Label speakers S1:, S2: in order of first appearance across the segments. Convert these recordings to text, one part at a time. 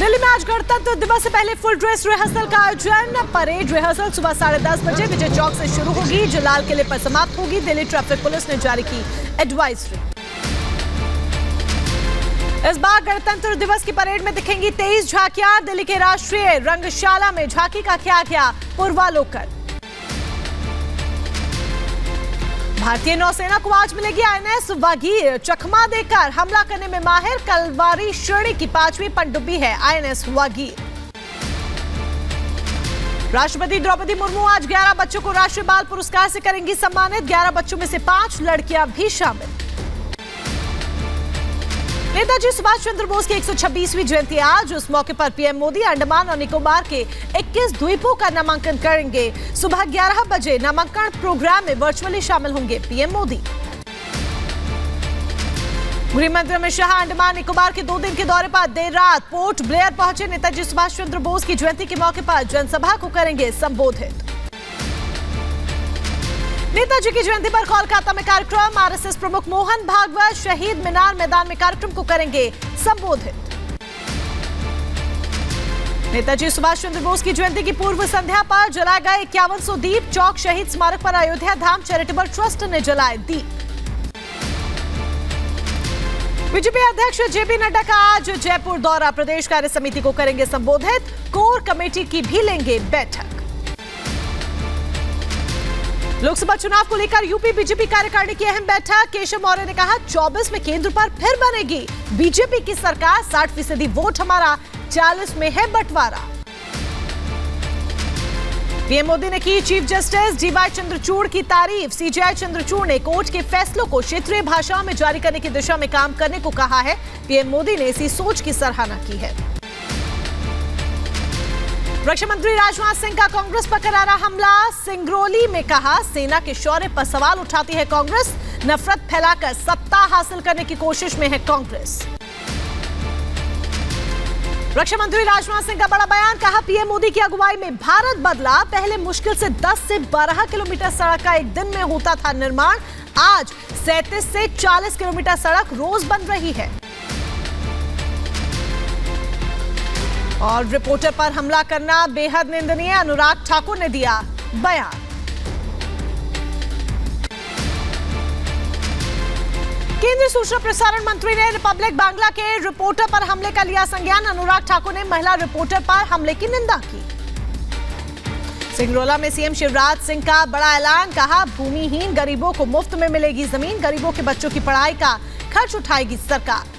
S1: दिल्ली में आज गणतंत्र दिवस से पहले फुल ड्रेस रिहर्सल का आयोजन। परेड रिहर्सल सुबह 10:30 बजे विजय चौक से शुरू होगी, जो लाल किले पर समाप्त होगी। दिल्ली ट्रैफिक पुलिस ने जारी की एडवाइजरी। इस बार गणतंत्र दिवस की परेड में दिखेंगी 23 झांकियां। दिल्ली के राष्ट्रीय रंगशाला में झांकी का किया गया पूर्वालोकन। भारतीय नौसेना को आज मिलेगी आईएनएस वागीर। चकमा देकर हमला करने में माहिर कलवारी श्रेणी की 5वीं पनडुब्बी है आईएनएस वागीर। राष्ट्रपति द्रौपदी मुर्मू आज 11 बच्चों को राष्ट्रीय बाल पुरस्कार से करेंगी सम्मानित। 11 बच्चों में से 5 लड़कियां भी शामिल। नेताजी सुभाष चंद्र बोस की 126वीं जयंती आज। उस मौके पर पीएम मोदी अंडमान और निकोबार के 21 द्वीपों का नामांकन करेंगे। सुबह 11 बजे नामांकन प्रोग्राम में वर्चुअली शामिल होंगे पीएम मोदी। गृह मंत्री अमित शाह अंडमान निकोबार के 2 दिन के दौरे पर देर रात पोर्ट ब्लेयर पहुंचे। नेताजी सुभाष चंद्र बोस की जयंती के मौके पर जनसभा को करेंगे संबोधित। नेताजी की जयंती पर कोलकाता में कार्यक्रम। आरएसएस प्रमुख मोहन भागवत शहीद मीनार मैदान में कार्यक्रम को करेंगे संबोधित। नेताजी सुभाष चंद्र बोस की जयंती की पूर्व संध्या पर जलाए गए 5100 दीप। चौक शहीद स्मारक पर अयोध्या धाम चैरिटेबल ट्रस्ट ने जलाए दीप। बीजेपी अध्यक्ष जेपी नड्डा का आज जयपुर दौरा। प्रदेश कार्य समिति को करेंगे संबोधित। कोर कमेटी की भी लेंगे बैठक। लोकसभा चुनाव को लेकर यूपी बीजेपी कार्यकारिणी की अहम बैठक। केशव मौर्य ने कहा 24 में केंद्र पर फिर बनेगी बीजेपी की सरकार। 60% वोट हमारा, 40 में है बंटवारा। पीएम मोदी ने की चीफ जस्टिस डीवाई चंद्रचूड़ की तारीफ। सीजेआई चंद्रचूड़ ने कोर्ट के फैसलों को क्षेत्रीय भाषाओं में जारी करने की दिशा में काम करने को कहा है। पीएम मोदी ने इसी सोच की सराहना की है। रक्षा मंत्री राजनाथ सिंह का कांग्रेस पर करारा हमला। सिंगरौली में कहा सेना के शौर्य पर सवाल उठाती है कांग्रेस। नफरत फैलाकर सत्ता हासिल करने की कोशिश में है कांग्रेस। रक्षा मंत्री राजनाथ सिंह का बड़ा बयान। कहा पीएम मोदी की अगुवाई में भारत बदला। पहले मुश्किल से 10 से 12 किलोमीटर सड़क का एक दिन में होता था निर्माण। आज 37 से 40 किलोमीटर सड़क रोज बन रही है। और रिपोर्टर पर हमला करना बेहद निंदनीय, अनुराग ठाकुर ने दिया बयान। केंद्रीय सूचना प्रसारण मंत्री ने रिपब्लिक बांग्ला के रिपोर्टर पर हमले का लिया संज्ञान। अनुराग ठाकुर ने महिला रिपोर्टर पर हमले की निंदा की। सिंगरौला में सीएम शिवराज सिंह का बड़ा ऐलान। कहा भूमिहीन गरीबों को मुफ्त में मिलेगी जमीन। गरीबों के बच्चों की पढ़ाई का खर्च उठाएगी सरकार।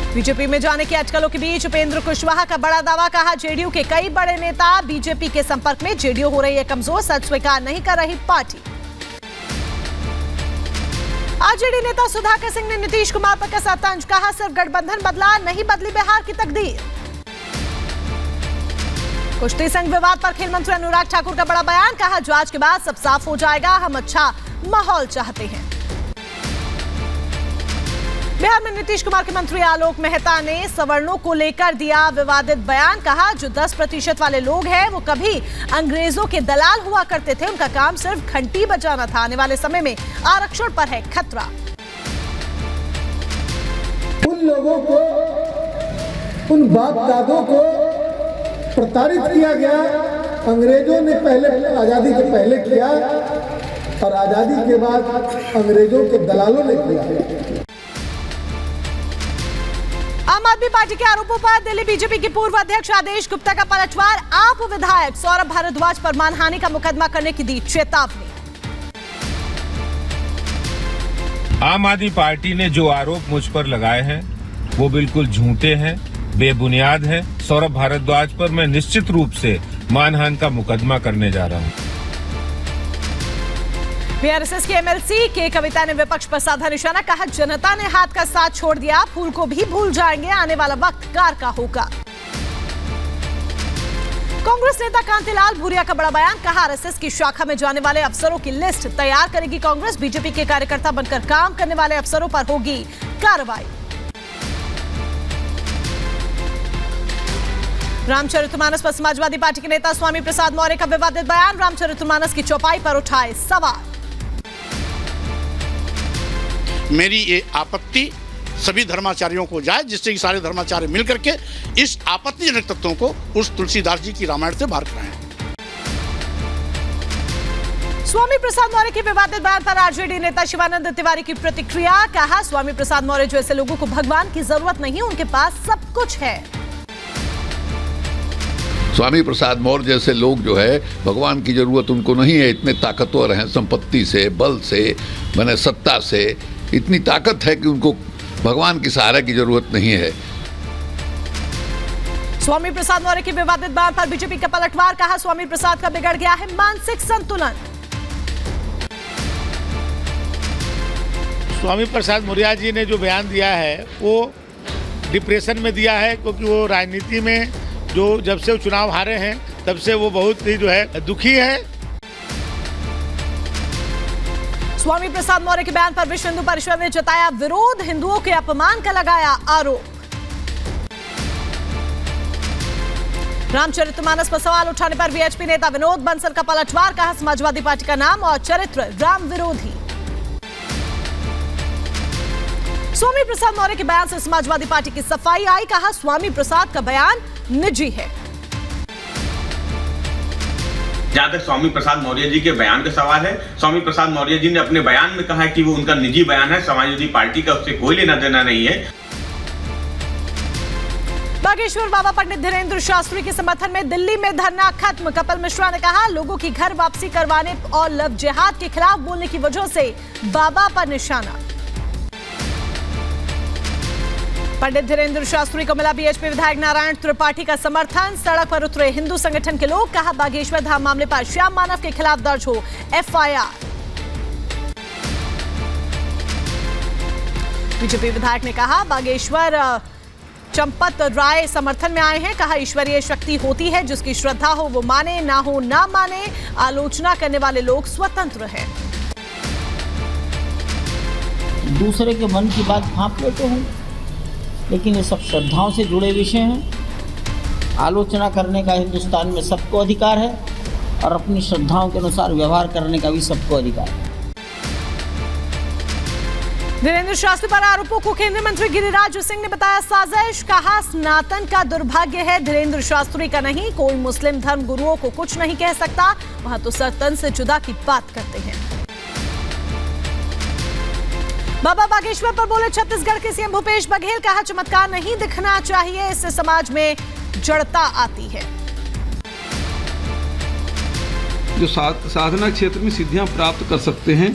S1: बीजेपी में जाने की अटकलों के बीच उपेंद्र कुशवाहा का बड़ा दावा। कहा जेडीयू के कई बड़े नेता बीजेपी के संपर्क में। जेडीयू हो रही है कमजोर, सच स्वीकार नहीं कर रही पार्टी। आरजेडी नेता सुधाकर सिंह ने नीतीश कुमार पर कसा तंज। कहा सिर्फ गठबंधन बदला, नहीं बदली बिहार की तकदीर। कुश्ती संघ विवाद पर खेल मंत्री अनुराग ठाकुर का बड़ा बयान। कहा जांच के बाद सब साफ हो जाएगा, हम अच्छा माहौल चाहते हैं। बिहार में नीतीश कुमार के मंत्री आलोक मेहता ने सवर्णों को लेकर दिया विवादित बयान। कहा जो 10% वाले लोग हैं वो कभी अंग्रेजों के दलाल हुआ करते थे, उनका काम सिर्फ घंटी बजाना था। आने वाले समय में आरक्षण पर है खतरा।
S2: उन लोगों को, उन बाप दादों को प्रताड़ित किया गया। अंग्रेजों ने पहले आजादी के पहले किया और आजादी के बाद अंग्रेजों के दलालों ने किया।
S1: आम आदमी पार्टी के आरोपों पर दिल्ली बीजेपी की पूर्व अध्यक्ष आदेश गुप्ता का पलटवार। आप विधायक सौरभ भारद्वाज पर मानहानि का मुकदमा करने की दी चेतावनी।
S3: आम आदमी पार्टी ने जो आरोप मुझ पर लगाए हैं वो बिल्कुल झूठे हैं, बेबुनियाद हैं। सौरभ भारद्वाज पर मैं निश्चित रूप से मानहानि का मुकदमा करने जा रहा हूं।
S1: बीआरएसएस के एमएलसी के कविता ने विपक्ष पर साधा निशाना। कहा जनता ने हाथ का साथ छोड़ दिया, फूल को भी भूल जाएंगे, आने वाला वक्त कार का होगा। कांग्रेस नेता कांतिलाल भूरिया का बड़ा बयान। कहा आरएसएस की शाखा में जाने वाले अफसरों की लिस्ट तैयार करेगी कांग्रेस। बीजेपी के कार्यकर्ता बनकर काम करने वाले अफसरों पर होगी कार्रवाई। रामचरितमानस पर समाजवादी पार्टी के नेता स्वामी प्रसाद मौर्य का विवादित बयान। रामचरितमानस की चौपाई पर उठाए सवाल।
S4: मेरी ये आपत्ति सभी धर्माचार्यों को जाए, जिससे कि सारे धर्माचार्य मिल करके इस आपत्तिजनक तत्वों को उस तुलसीदास जी की रामायण से बाहर कराएं।
S1: स्वामी प्रसाद मौर्य के विवादित बयान पर आरजेडी नेता शिवानंद तिवारी की प्रतिक्रिया। कहा, स्वामी प्रसाद मौर्य जैसे लोगों को भगवान की जरूरत नहीं, उनके पास सब कुछ है।
S5: स्वामी प्रसाद मौर्य जैसे लोग जो है भगवान की जरूरत उनको नहीं है। इतने ताकतवर हैं, संपत्ति से, बल से, मैंने सत्ता से इतनी ताकत है कि उनको भगवान की सहारा की जरूरत नहीं है।
S1: स्वामी प्रसाद मौर्य के विवादित बयान पर बीजेपी का पलटवार। कहा, स्वामी प्रसाद का बिगड़ गया है मानसिक संतुलन।
S6: स्वामी प्रसाद मौर्य जी ने जो बयान दिया है वो डिप्रेशन में दिया है, क्योंकि वो राजनीति में जो जब से वो चुनाव हारे हैं तब से वो बहुत ही जो है दुखी है।
S1: स्वामी प्रसाद मौर्य के बयान पर विश्व हिंदू परिषद ने जताया विरोध। हिंदुओं के अपमान का लगाया आरोप। रामचरितमानस पर सवाल उठाने पर वीएचपी नेता विनोद बंसल का पलटवार। कहा, समाजवादी पार्टी का नाम और चरित्र राम विरोधी। स्वामी प्रसाद मौर्य के बयान से समाजवादी पार्टी की सफाई आई। कहा, स्वामी प्रसाद का बयान निजी है।
S7: जहां तक स्वामी प्रसाद मौर्य जी के बयान का सवाल है, स्वामी प्रसाद मौर्य जी ने अपने बयान में कहा कि वो उनका निजी बयान है, समाजवादी पार्टी का उससे कोई लेना देना नहीं है।
S1: बागेश्वर बाबा पंडित धीरेन्द्र शास्त्री के समर्थन में दिल्ली में धरना खत्म। कपिल मिश्रा ने कहा, लोगों की घर वापसी करवाने और लव जिहाद के खिलाफ बोलने की वजह से बाबा पर निशाना। पंडित धीरेन्द्र शास्त्री को मिला बीएचपी विधायक नारायण त्रिपाठी का समर्थन। सड़क पर उतरे हिंदू संगठन के लोग। कहा, बागेश्वर धाम मामले पर श्याम मानव के खिलाफ दर्ज हो एफआईआर। बीजेपी विधायक ने कहा, बागेश्वर चंपत राय समर्थन में आए हैं। कहा, ईश्वरीय शक्ति होती है, जिसकी श्रद्धा हो वो माने, ना हो ना माने। आलोचना करने वाले लोग स्वतंत्र हैं।
S8: दूसरे के मन की बात भांप लेते हैं, लेकिन ये सब श्रद्धाओं से जुड़े विषय हैं। आलोचना करने का हिंदुस्तान में सबको अधिकार है और अपनी श्रद्धाओं के अनुसार व्यवहार करने का भी सबको अधिकार है।
S1: धीरेन्द्र शास्त्री पर आरोपों को केंद्रीय मंत्री गिरिराज सिंह ने बताया साजिश। कहा, सनातन का दुर्भाग्य है, धीरेन्द्र शास्त्री का नहीं। कोई मुस्लिम धर्म गुरुओं को कुछ नहीं कह सकता, वहां तो सनातन से जुदा की बात करते हैं। बाबा बागेश्वर पर बोले छत्तीसगढ़ के सीएम भूपेश बघेल। कहा, चमत्कार नहीं दिखना चाहिए, इससे समाज में जड़ता आती है।
S9: जो साधना क्षेत्र में सिद्धियां प्राप्त कर सकते हैं,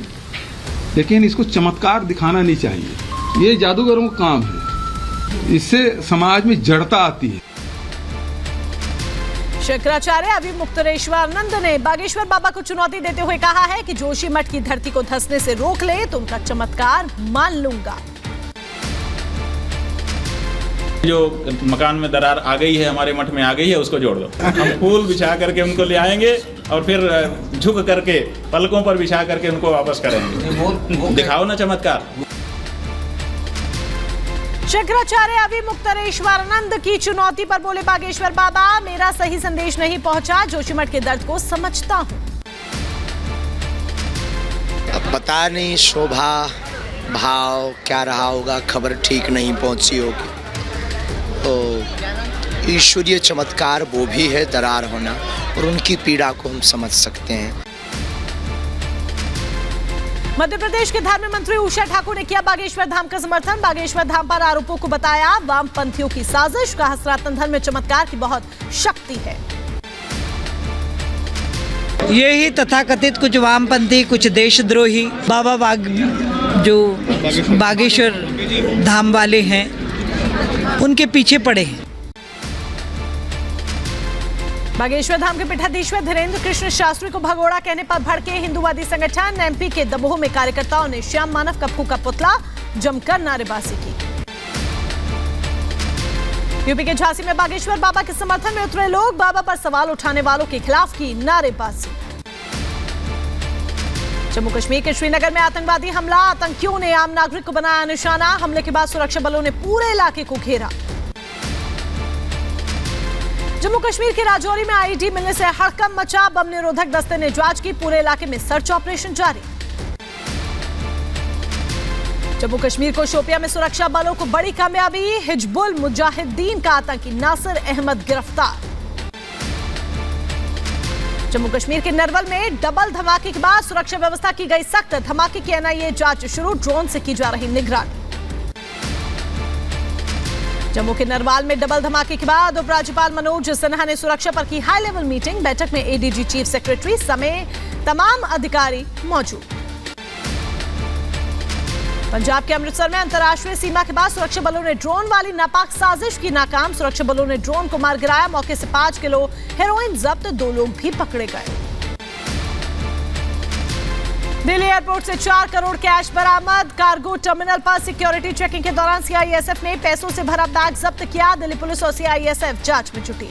S9: लेकिन इसको चमत्कार दिखाना नहीं चाहिए। ये जादूगरों का काम है, इससे समाज में जड़ता आती है।
S1: शंकराचार्य अभिमुक्तेश्वरानंद ने बागेश्वर बाबा को चुनौती देते हुए कहा है कि जोशी मठ की धरती को धंसने से रोक ले तो उनका चमत्कार मान लूंगा।
S10: जो मकान में दरार आ गई है, हमारे मठ में आ गई है, उसको जोड़ दो। हम फूल बिछा करके उनको ले आएंगे और फिर झुक करके पलकों पर बिछा करके उनको वापस करेंगे। दिखाओ ना चमत्कार।
S1: शंकराचार्य अभिमुक्तेश्वरानंद की चुनौती पर बोले बागेश्वर बाबा, मेरा सही संदेश नहीं पहुंचा, जोशीमठ के दर्द को समझता हूं।
S11: अब पता नहीं शोभा भाव क्या रहा होगा, खबर ठीक नहीं पहुंची होगी। तो ईश्वरीय चमत्कार वो भी है दरार होना, और उनकी पीड़ा को हम समझ सकते हैं।
S1: मध्य प्रदेश के धर्म मंत्री उषा ठाकुर ने किया बागेश्वर धाम का समर्थन। बागेश्वर धाम पर आरोपों को बताया वामपंथियों की साजिश। कहा, सनातन धर्म में चमत्कार की बहुत शक्ति है।
S12: ये ही तथाकथित कुछ वामपंथी, कुछ देशद्रोही बाबा जो बागेश्वर धाम वाले हैं, उनके पीछे पड़े हैं।
S1: बागेश्वर धाम के पीठाधीश्वर धीरेन्द्र कृष्ण शास्त्री को भगोड़ा कहने पर भड़के हिंदूवादी संगठन। एमपी के दमोह में कार्यकर्ताओं ने श्याम मानव का फूका पुतला, जमकर नारेबाजी की। यूपी के झांसी में बागेश्वर बाबा के समर्थन में उतरे लोग। बाबा पर सवाल उठाने वालों के खिलाफ की नारेबाजी। जम्मू कश्मीर के श्रीनगर में आतंकवादी हमला। आतंकियों ने आम नागरिक को बनाया निशाना। हमले के बाद सुरक्षा बलों ने पूरे इलाके को घेरा। जम्मू कश्मीर के राजौरी में आईईडी मिलने से हड़कंप मचा। बम निरोधक दस्ते ने जांच की। पूरे इलाके में सर्च ऑपरेशन जारी। जम्मू कश्मीर को शोपिया में सुरक्षा बलों को बड़ी कामयाबी, हिजबुल मुजाहिदीन का आतंकी नासिर अहमद गिरफ्तार। जम्मू कश्मीर के नरवल में डबल धमाके के बाद सुरक्षा व्यवस्था की गई सख्त, धमाके की एनआईए जांच शुरू, ड्रोन से की जा रही निगरानी। जम्मू के नरवाल में डबल धमाके के बाद उपराज्यपाल मनोज सिन्हा ने सुरक्षा पर की हाई लेवल मीटिंग, बैठक में एडीजी चीफ सेक्रेटरी समेत तमाम अधिकारी मौजूद। पंजाब के अमृतसर में अंतर्राष्ट्रीय सीमा के बाद सुरक्षा बलों ने ड्रोन वाली नापाक साजिश की नाकाम, सुरक्षा बलों ने ड्रोन को मार गिराया, मौके से 5 किलो हेरोइन जब्त, 2 लोग भी पकड़े गए। दिल्ली एयरपोर्ट से 4 करोड़ कैश बरामद, कार्गो टर्मिनल पर सिक्योरिटी चेकिंग के दौरान सीआईएसएफ ने पैसों से भरा बैग जब्त किया, दिल्ली पुलिस और सीआईएसएफ जांच में जुटी।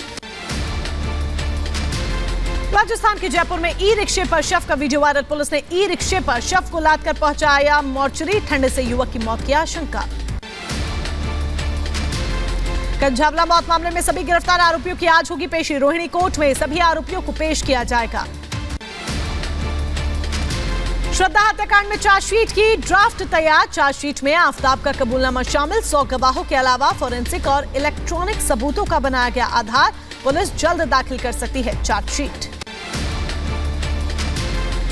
S1: राजस्थान के जयपुर में ई रिक्शे पर शव का वीडियो वायरल, पुलिस ने ई रिक्शे पर शव को लाद कर पहुंचाया मोर्चरी, ठंड से युवक की मौत की आशंका। कंझावला मौत मामले में सभी गिरफ्तार आरोपियों की आज होगी पेशी, रोहिणी कोर्ट में सभी आरोपियों को पेश किया जाएगा। श्रद्धा हत्याकांड में चार्जशीट की ड्राफ्ट तैयार, चार्जशीट में आफताब का कबूलनामा शामिल, 100 गवाहों के अलावा फोरेंसिक और इलेक्ट्रॉनिक सबूतों का बनाया गया आधार, पुलिस जल्द दाखिल कर सकती है चार्जशीट।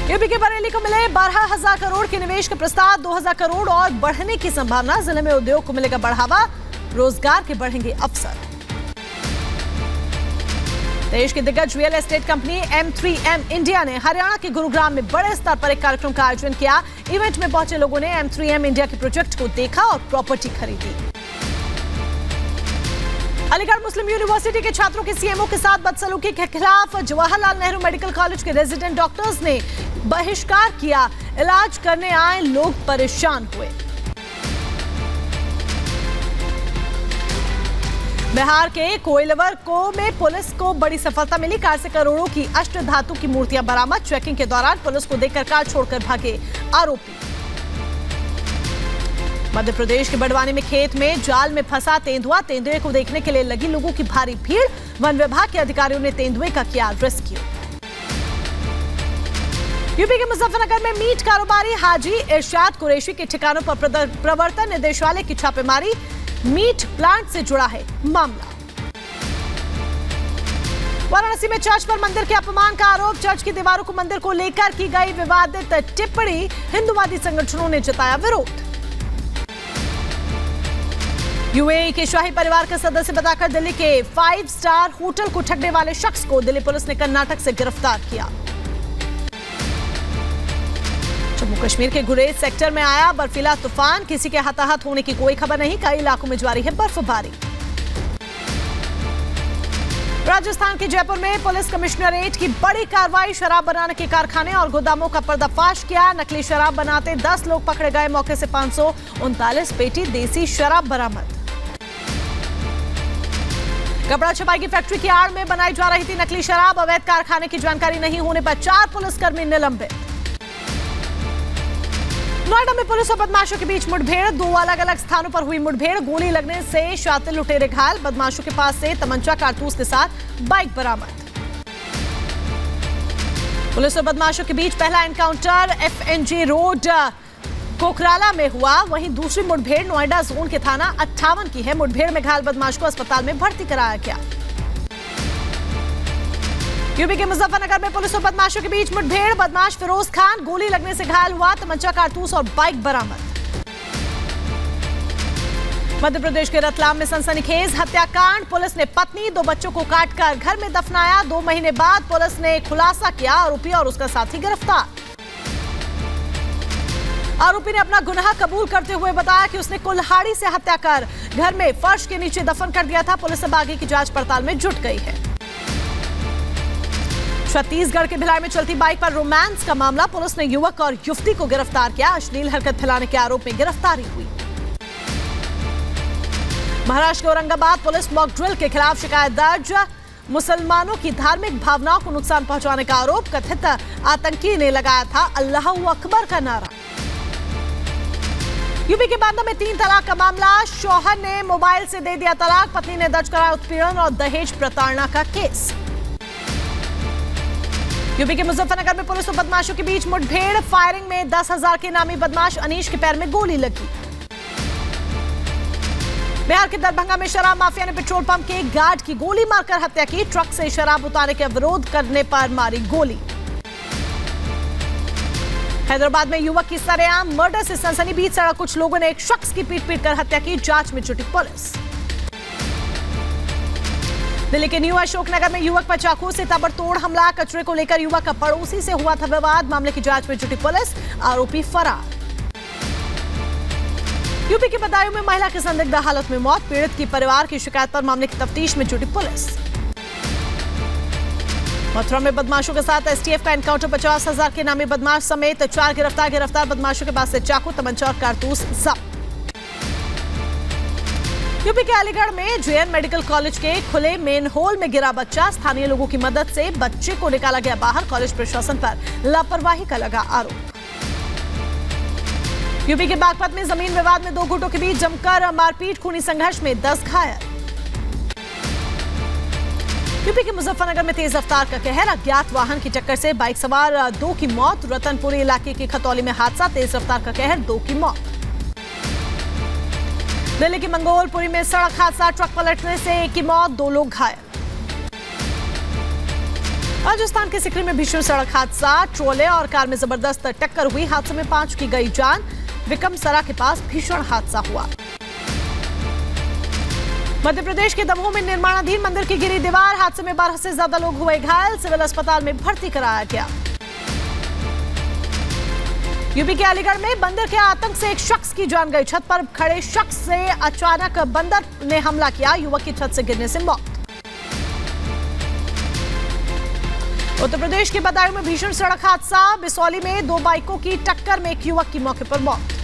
S1: यूपी के बरेली को मिले 12,000 करोड़ के निवेश के प्रस्ताव, 2,000 करोड़ और बढ़ने की संभावना, जिले में उद्योग को मिलेगा बढ़ावा, रोजगार के बढ़ेंगे अवसर। देश की दिग्गज real estate company M3M India ने हरियाणा के गुरुग्राम में बड़े स्तर पर एक कार्यक्रम का आयोजन किया, इवेंट में पहुंचे लोगों ने M3M इंडिया के प्रोजेक्ट को देखा और प्रॉपर्टी खरीदी। अलीगढ़ मुस्लिम यूनिवर्सिटी के छात्रों के सीएमओ के साथ बदसलूकी के खिलाफ जवाहरलाल नेहरू मेडिकल कॉलेज के रेजिडेंट डॉक्टर्स ने बहिष्कार किया, इलाज करने आए लोग परेशान हुए। बिहार के कोइलवर में पुलिस को बड़ी सफलता मिली, कार से करोड़ों की अष्टधातु की मूर्तियां बरामद, चेकिंग के दौरान पुलिस को देखकर कार छोड़कर भागे आरोपी। मध्य प्रदेश के बड़वानी में खेत में जाल में फंसा तेंदुआ, तेंदुए को देखने के लिए लगी लोगों की भारी भीड़, वन विभाग के अधिकारियों ने तेंदुए का किया रेस्क्यू। यूपी के मुजफ्फरनगर में मीट कारोबारी हाजी इरशाद कुरैशी के ठिकानों पर प्रवर्तन निदेशालय की छापेमारी, मीट प्लांट से जुड़ा है मामला। वाराणसी में चर्च पर मंदिर के अपमान का आरोप, चर्च की दीवारों को मंदिर को लेकर की गई विवादित टिप्पणी, हिंदुवादी संगठनों ने जताया विरोध। यूएई के शाही परिवार का सदस्य बताकर दिल्ली के 5 स्टार होटल को ठगने वाले शख्स को दिल्ली पुलिस ने कर्नाटक से गिरफ्तार किया। जम्मू कश्मीर के गुरेज सेक्टर में आया बर्फीला तूफान, किसी के हताहत होने की कोई खबर नहीं, कई इलाकों में जारी है बर्फबारी। राजस्थान के जयपुर में पुलिस कमिश्नरेट की बड़ी कार्रवाई, शराब बनाने के कारखाने और गोदामों का पर्दाफाश किया, नकली शराब बनाते 10 लोग पकड़े गए, मौके से 539 पेटी देसी शराब बरामद। कपड़ा छपाई की फैक्ट्री की आड़ में बनाई जा रही थी नकली शराब, अवैध कारखाने की जानकारी नहीं होने पर 4 पुलिसकर्मी निलंबित। नोएडा में पुलिस और बदमाशों के बीच मुठभेड़, 2 अलग अलग स्थानों पर हुई मुठभेड़, गोली लगने से शातिर लुटेरे घायल, बदमाशों के पास से तमंचा कारतूस के साथ बाइक बरामद। पुलिस और बदमाशों के बीच पहला एनकाउंटर FNG रोड कोकराला में हुआ, वहीं दूसरी मुठभेड़ नोएडा जोन के थाना 58 की है, मुठभेड़ में घायल बदमाश को अस्पताल में भर्ती कराया गया। यूपी के मुजफ्फरनगर में पुलिस और बदमाशों के बीच मुठभेड़, बदमाश फिरोज खान गोली लगने से घायल हुआ, तमंचा कारतूस और बाइक बरामद। मध्य प्रदेश के रतलाम में सनसनीखेज हत्याकांड, पुलिस ने पत्नी 2 बच्चों को काटकर घर में दफनाया, 2 महीने बाद पुलिस ने खुलासा किया, आरोपी और उसका साथी गिरफ्तार। आरोपी ने अपना गुनाह कबूल करते हुए बताया कि उसने कुल्हाड़ी से हत्या कर घर में फर्श के नीचे दफन कर दिया था, पुलिस अब आगे की जांच पड़ताल में जुट गई है। छत्तीसगढ़ के भिलाई में चलती बाइक पर रोमांस का मामला, पुलिस ने युवक और युवती को गिरफ्तार किया, अश्लील हरकत फैलाने के आरोप में गिरफ्तारी हुई। महाराष्ट्र के औरंगाबाद पुलिस मॉक ड्रिल के खिलाफ शिकायत दर्ज, मुसलमानों की धार्मिक भावनाओं को नुकसान पहुंचाने का आरोप, कथित आतंकी ने लगाया था अल्लाह अकबर का नारा। यूपी के बांदा में 3 तलाक का मामला, शौहर ने मोबाइल से दे दिया तलाक, पत्नी ने दर्ज कराया उत्पीड़न और दहेज प्रताड़ना का केस। यूपी के मुजफ्फरनगर में पुलिस और बदमाशों के बीच मुठभेड़, फायरिंग में 10,000 के नामी बदमाश अनीश के पैर में गोली लगी। बिहार के दरभंगा में शराब माफिया ने पेट्रोल पंप के एक गार्ड की गोली मारकर हत्या की। ट्रक से शराब उतारने के विरोध करने पर मारी गोली। हैदराबाद में युवक की सरेआम मर्डर से सनसनी बीच सड़ा। कुछ लोगों ने एक शख्स की पीट कर हत्या की। जांच में जुटी पुलिस। दिल्ली के न्यू अशोकनगर में युवक पर चाकू से ताबड़तोड़ हमला। कचरे को लेकर युवक का पड़ोसी से हुआ था विवाद। मामले की जांच में जुटी पुलिस। आरोपी फरार। यूपी के बदायूं में महिला की संदिग्ध हालत में मौत। पीड़ित की परिवार की शिकायत पर मामले की तफ्तीश में जुटी पुलिस। मथुरा में बदमाशों के साथ एसटीएफ का एनकाउंटर। 50,000 के नामी बदमाश समेत 4 गिरफ्तार बदमाशों के पास से चाकू, तमंचा और कारतूस जब्त। यूपी के अलीगढ़ में जेएन मेडिकल कॉलेज के खुले मेन होल में गिरा बच्चा। स्थानीय लोगों की मदद से बच्चे को निकाला गया बाहर। कॉलेज प्रशासन पर लापरवाही का लगा आरोप। यूपी के बागपत में जमीन विवाद में 2 गुटों के बीच जमकर मारपीट। खूनी संघर्ष में 10 घायल। यूपी के मुजफ्फरनगर में तेज रफ्तार का कहर। अज्ञात वाहन की टक्कर से बाइक सवार 2 की मौत। रतनपुरी इलाके के खतौली में हादसा। तेज रफ्तार का कहर, 2 की मौत। दिल्ली के मंगोलपुरी में सड़क हादसा। ट्रक पलटने से 1 की मौत, 2 लोग घायल। राजस्थान के सिकरी में भीषण सड़क हादसा। ट्रोले और कार में जबरदस्त टक्कर हुई। हादसे में 5 की गई जान। विक्रमसरा के पास भीषण हादसा हुआ। मध्य प्रदेश के दमोह में निर्माणाधीन मंदिर की गिरी दीवार। हादसे में 12 से ज्यादा लोग हुए घायल। सिविल अस्पताल में भर्ती कराया गया। यूपी के अलीगढ़ में बंदर के आतंक से एक शख्स की जान गई। छत पर खड़े शख्स से अचानक बंदर ने हमला किया। युवक की छत से गिरने से मौत। उत्तर प्रदेश के बदायूं में भीषण सड़क हादसा। बिसौली में 2 बाइकों की टक्कर में एक युवक की मौके पर मौत।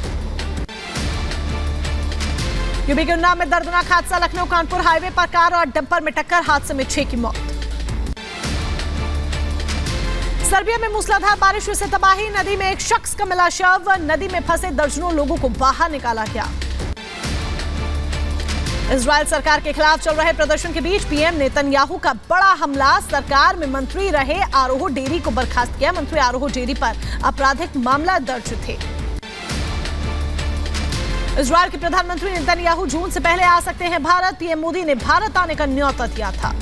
S1: यूपी के उन्नाव में दर्दनाक हादसा। लखनऊ कानपुर हाईवे पर कार और डंपर में टक्कर। हादसे में 6 की मौत। सर्बिया में मूसलाधार बारिश से तबाही। नदी में एक शख्स का मिला शव। नदी में फंसे दर्जनों लोगों को बाहर निकाला गया। इजरायल सरकार के खिलाफ चल रहे प्रदर्शन के बीच पीएम नेतन्याहू का बड़ा हमला। सरकार में मंत्री रहे आरोह डेरी को बर्खास्त किया। मंत्री आरोह डेरी पर आपराधिक मामला दर्ज थे। इजरायल के प्रधानमंत्री नेतन्याहू जून से पहले आ सकते हैं भारत। पीएम मोदी ने भारत आने का न्योता दिया था।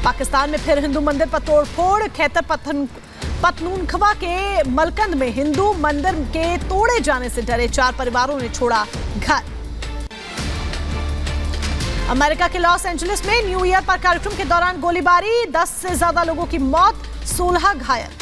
S1: पाकिस्तान में फिर हिंदू मंदिर पर तोड़फोड़। खैबर पख्तूनख्वा के मलकंद में हिंदू मंदिर के तोड़े जाने से डरे 4 परिवारों ने छोड़ा घर। अमेरिका के लॉस एंजलिस में न्यू ईयर पर कार्यक्रम के दौरान गोलीबारी। 10 से ज्यादा लोगों की मौत, 16 घायल।